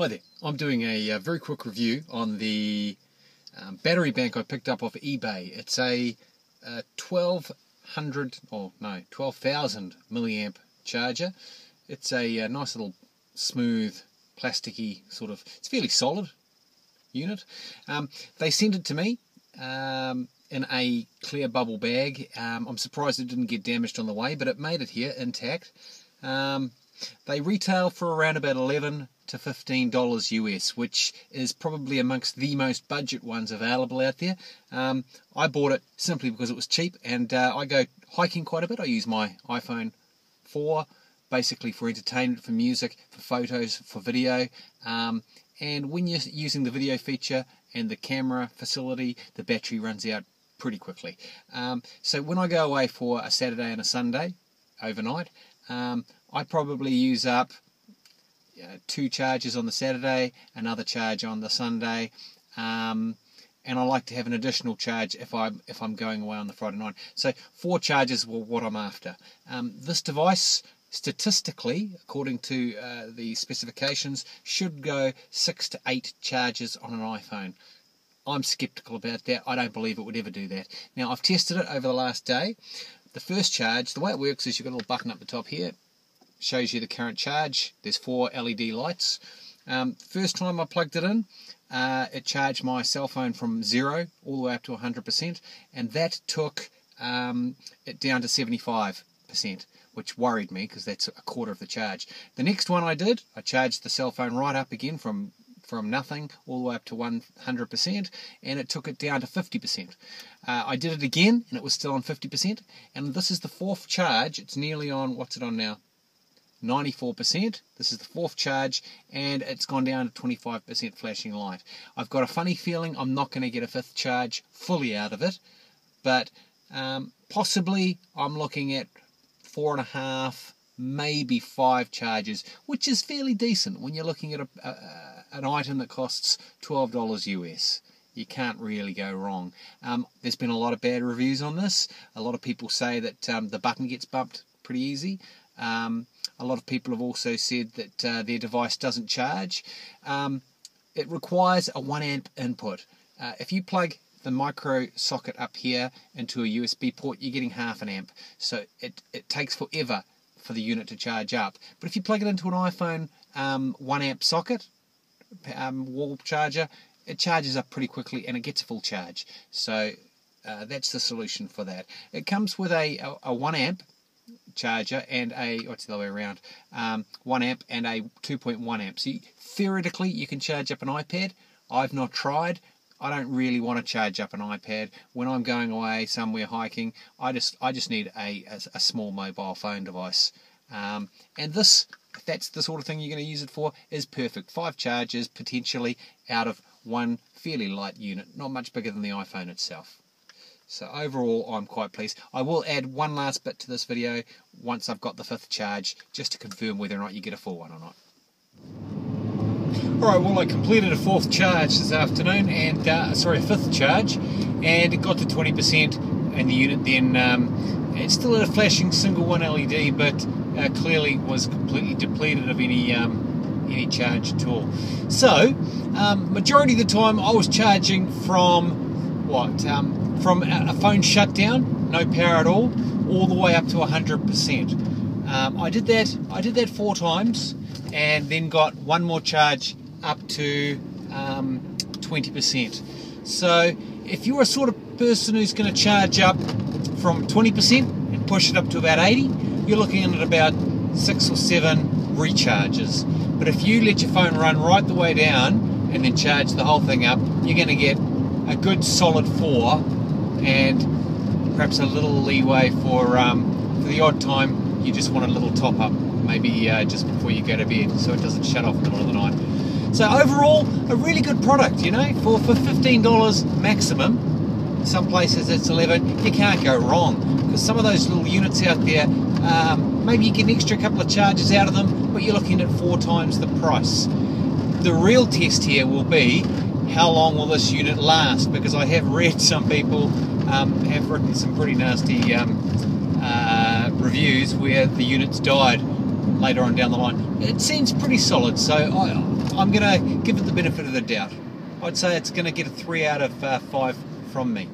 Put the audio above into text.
Hi there, I'm doing a very quick review on the battery bank I picked up off eBay. It's a 12,000 milliamp charger. It's a nice little smooth plasticky sort of, it's fairly solid unit. They sent it to me in a clear bubble bag. I'm surprised it didn't get damaged on the way, but it made it here intact. They retail for around about $11 to $15 US, which is probably amongst the most budget ones available out there. I bought it simply because it was cheap, and I go hiking quite a bit. I use my iPhone 4 basically for entertainment, for music, for photos, for video. And when you're using the video feature and the camera facility, the battery runs out pretty quickly. So when I go away for a Saturday and a Sunday overnight, I probably use up 2 charges on the Saturday, another charge on the Sunday, and I like to have an additional charge if I'm going away on the Friday night. So 4 charges were what I'm after. This device, statistically, according to the specifications, should go 6 to 8 charges on an iPhone. I'm skeptical about that. I don't believe it would ever do that. Now, I've tested it over the last day. The first charge, the way it works is you've got a little button up the top here, shows you the current charge. There's 4 LED lights. First time I plugged it in, it charged my cell phone from 0 all the way up to 100%, and that took it down to 75%, which worried me because that's a quarter of the charge. The next one I did, I charged the cell phone right up again from nothing all the way up to 100%, and it took it down to 50%. I did it again, and it was still on 50%, and this is the 4th charge. It's nearly on, what's it on now? 94%. This is the 4th charge, and it's gone down to 25% flashing light. I've got a funny feeling I'm not going to get a 5th charge fully out of it, but possibly I'm looking at 4.5, maybe 5 charges, which is fairly decent when you're looking at an item that costs $12 US. You can't really go wrong. There's been a lot of bad reviews on this. A lot of people say that the button gets bumped pretty easy. A lot of people have also said that their device doesn't charge. It requires a 1 amp input. If you plug the micro socket up here into a USB port, you're getting half an amp. So it takes forever for the unit to charge up. But if you plug it into an iPhone 1 amp socket, wall charger, it charges up pretty quickly and it gets a full charge. So that's the solution for that. It comes with a 1 amp charger and what's the other way around, 1 amp and a 2.1 amp. So theoretically you can charge up an iPad. I've not tried. I don't really want to charge up an iPad when I'm going away somewhere hiking. I just need a small mobile phone device, and this, if that's the sort of thing you're going to use it for, is perfect. 5 charges potentially out of one fairly light unit, not much bigger than the iPhone itself. So overall, I'm quite pleased. I will add one last bit to this video once I've got the 5th charge, just to confirm whether or not you get a full one or not. Alright, well, I completed a 4th charge this afternoon, and a 5th charge, and it got to 20%, and the unit then, it's still a flashing single 1 LED, but clearly was completely depleted of any charge at all. So, majority of the time I was charging from from a phone shutdown, no power at all the way up to 100%. I did that 4 times, and then got one more charge up to 20%. So if you're a sort of person who's going to charge up from 20% and push it up to about 80, you're looking at about 6 or 7 recharges. But if you let your phone run right the way down and then charge the whole thing up, you're going to get a good solid 4, and perhaps a little leeway for the odd time you just want a little top up, maybe just before you go to bed, so it doesn't shut off in the middle of the night. So overall, a really good product, you know, for $15 maximum. Some places it's 11. You can't go wrong, because some of those little units out there, maybe you get an extra couple of charges out of them, but you're looking at 4 times the price. The real test here will be, how long will this unit last? Because I have read some people have written some pretty nasty reviews where the units died later on down the line. It seems pretty solid, so I'm going to give it the benefit of the doubt. I'd say it's going to get a 3 out of 5 from me.